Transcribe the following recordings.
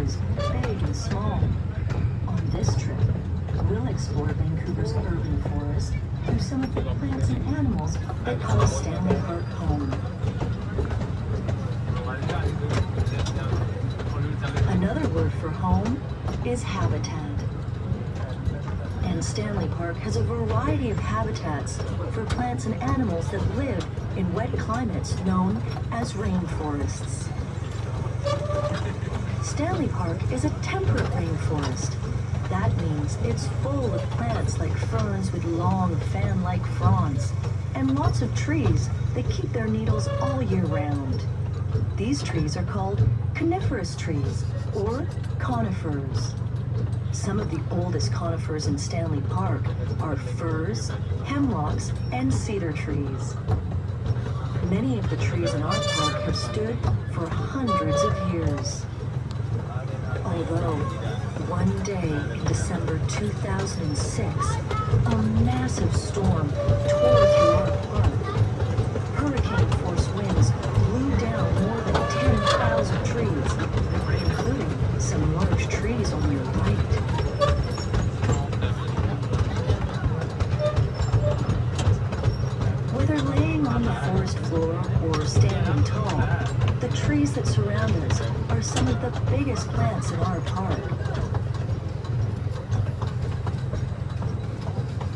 animals, big and small. On this trip, we'll explore Vancouver's urban forest through some of the plants and animals that call Stanley Park home. Another word for home is habitat. And Stanley Park has a variety of habitats for plants and animals that live in wet climates known as rainforests. Stanley Park is a temperate rainforest. That means it's full of plants like ferns with long fan-like fronds and lots of trees that keep their needles all year round. These trees are called coniferous trees or conifers. Some of the oldest conifers in Stanley Park are firs, hemlocks, and cedar trees. Many of the trees in our park have stood for hundreds of years. Although, one day in December 2006, a massive storm tore through our park. Hurricane-force winds blew down more than 10,000 trees, including some large trees on your right. Whether laying on the forest floor or standing tall, the trees that surround us are some of the biggest plants in our park.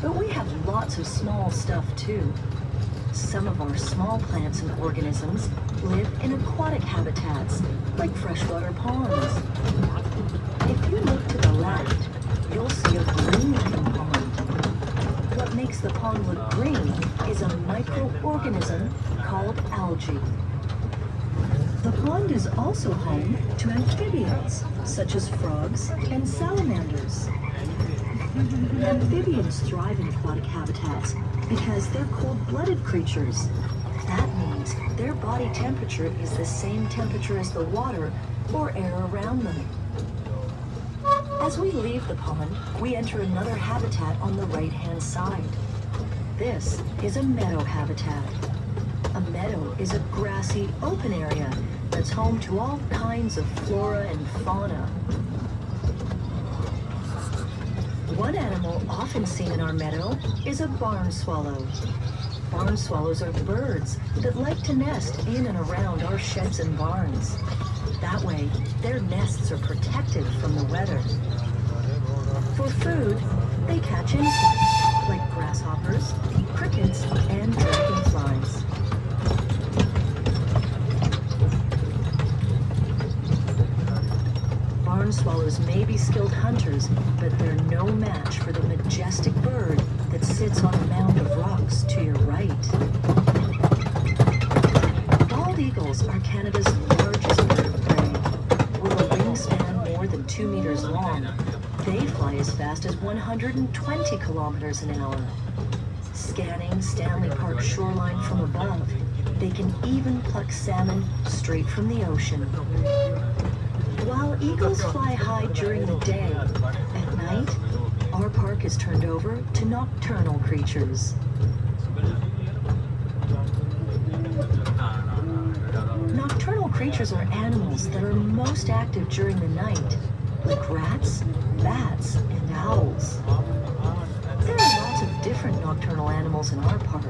But we have lots of small stuff too. Some of our small plants and organisms live in aquatic habitats, like freshwater ponds. If you look to the left, you'll see a green-looking pond. What makes the pond look green is a microorganism called algae. The pond is also home to amphibians, such as frogs and salamanders. Amphibians thrive in aquatic habitats because they're cold-blooded creatures. That means their body temperature is the same temperature as the water or air around them. As we leave the pond, we enter another habitat on the right-hand side. This is a meadow habitat. A meadow is a grassy, open area that's home to all kinds of flora and fauna. One animal often seen in our meadow is a barn swallow. Barn swallows are birds that like to nest in and around our sheds and barns. That way, their nests are protected from the weather. For food, they catch insects like grasshoppers, crickets, and dragonflies. Barn swallows may be skilled hunters, but they're no match for the majestic bird that sits on a mound of rocks to your right. Bald eagles are Canada's largest bird of prey. With a wingspan more than 2 meters long, they fly as fast as 120 kilometers an hour. Scanning Stanley Park shoreline from above, they can even pluck salmon straight from the ocean. While eagles fly high during the day, at night, our park is turned over to nocturnal creatures. Nocturnal creatures are animals that are most active during the night, like rats, bats, and owls. There are lots of different nocturnal animals in our park,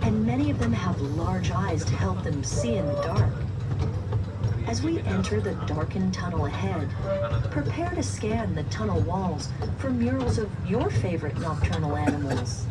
and many of them have large eyes to help them see in the dark. As we enter the darkened tunnel ahead, prepare to scan the tunnel walls for murals of your favorite nocturnal animals.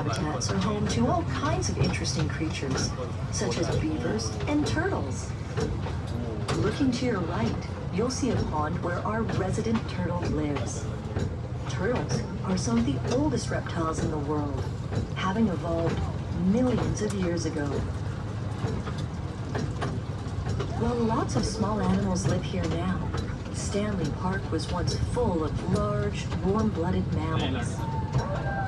habitats are home to all kinds of interesting creatures, such as beavers and turtles. Looking to your right, you'll see a pond where our resident turtle lives. Turtles are some of the oldest reptiles in the world, having evolved millions of years ago. While lots of small animals live here now, Stanley Park was once full of large, warm-blooded mammals.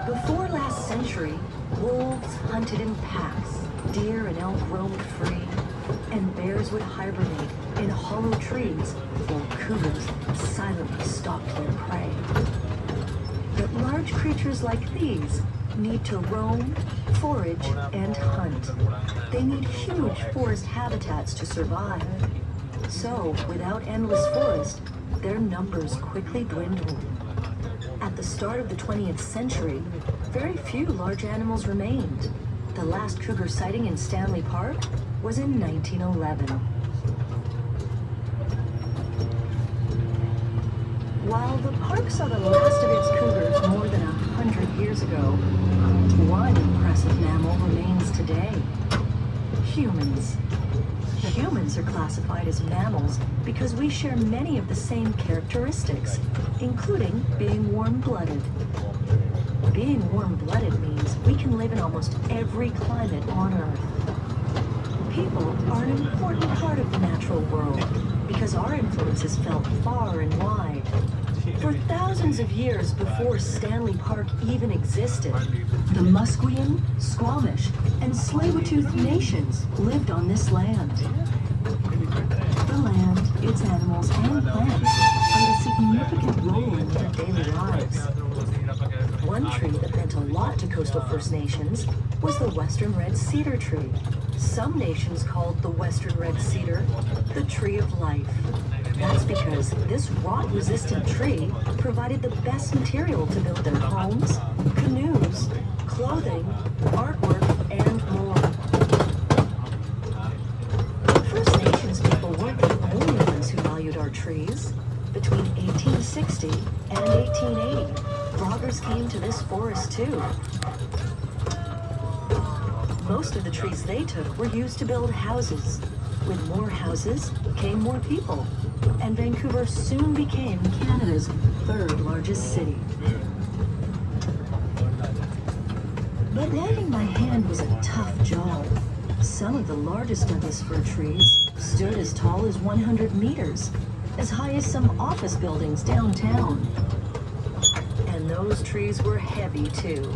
Before last century, wolves hunted in packs, deer and elk roamed free, and bears would hibernate in hollow trees while cougars silently stalked their prey. But large creatures like these need to roam, forage, and hunt. They need huge forest habitats to survive. So, without endless forest, their numbers quickly dwindled. At the start of the 20th century, very few large animals remained. The last cougar sighting in Stanley Park was in 1911. While the park saw the last of its cougars more than 100 years ago, one impressive mammal remains today: humans. Humans are classified as mammals because we share many of the same characteristics, including being warm-blooded. Being warm-blooded means we can live in almost every climate on Earth. People are an important part of the natural world because our influence is felt far and wide. For thousands of years before Stanley Park even existed, the Musqueam, Squamish, and Tsleil-Waututh nations lived on this land. The land, its animals, and plants played a significant role in their daily lives. One tree that meant a lot to coastal First Nations was the western red cedar tree. Some nations called the western red cedar the tree of life. That's because this rot-resistant tree provided the best material to build their homes, canoes, clothing, artwork, and more. First Nations people weren't the only ones who valued our trees. Between 1860 and 1880, loggers came to this forest too. Most of the trees they took were used to build houses. With more houses came more people, and Vancouver soon became Canada's third largest city. But lending my hand was a tough job. Some of the largest Douglas fir trees stood as tall as 100 meters, as high as some office buildings downtown. And those trees were heavy too.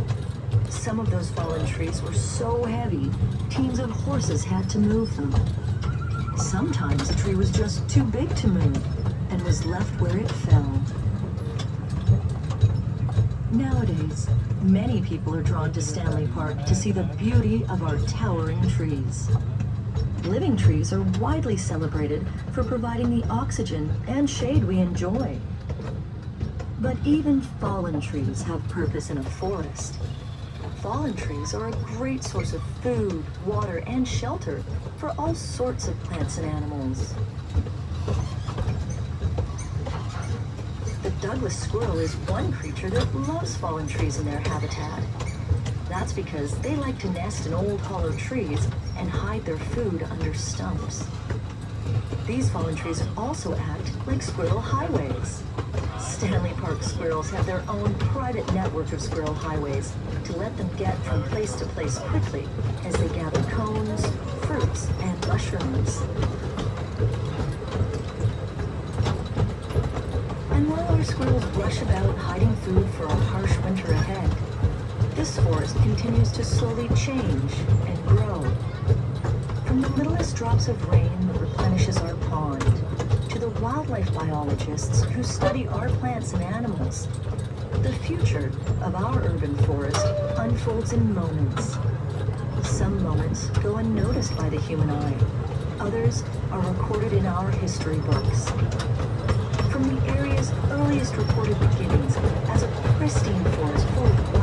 Some of those fallen trees were so heavy, teams of horses had to move them. Sometimes a tree was just too big to move and was left where it fell. Nowadays, many people are drawn to Stanley Park to see the beauty of our towering trees. Living trees are widely celebrated for providing the oxygen and shade we enjoy. But even fallen trees have purpose in a forest. Fallen trees are a great source of food, water, and shelter for all sorts of plants and animals. The Douglas squirrel is one creature that loves fallen trees in their habitat. That's because they like to nest in old hollow trees and hide their food under stumps. These fallen trees also act like squirrel highways. Stanley Park squirrels have their own private network of squirrel highways to let them get from place to place quickly as they gather cones, fruits, and mushrooms. And while our squirrels rush about hiding food for a harsh winter ahead, this forest continues to slowly change and grow. From the littlest drops of rain that replenishes our pond, to the wildlife biologists who study our plants and animals, the future of our urban forest unfolds in moments. Some moments go unnoticed by the human eye. Others are recorded in our history books. From the area's earliest recorded beginnings as a pristine forest full of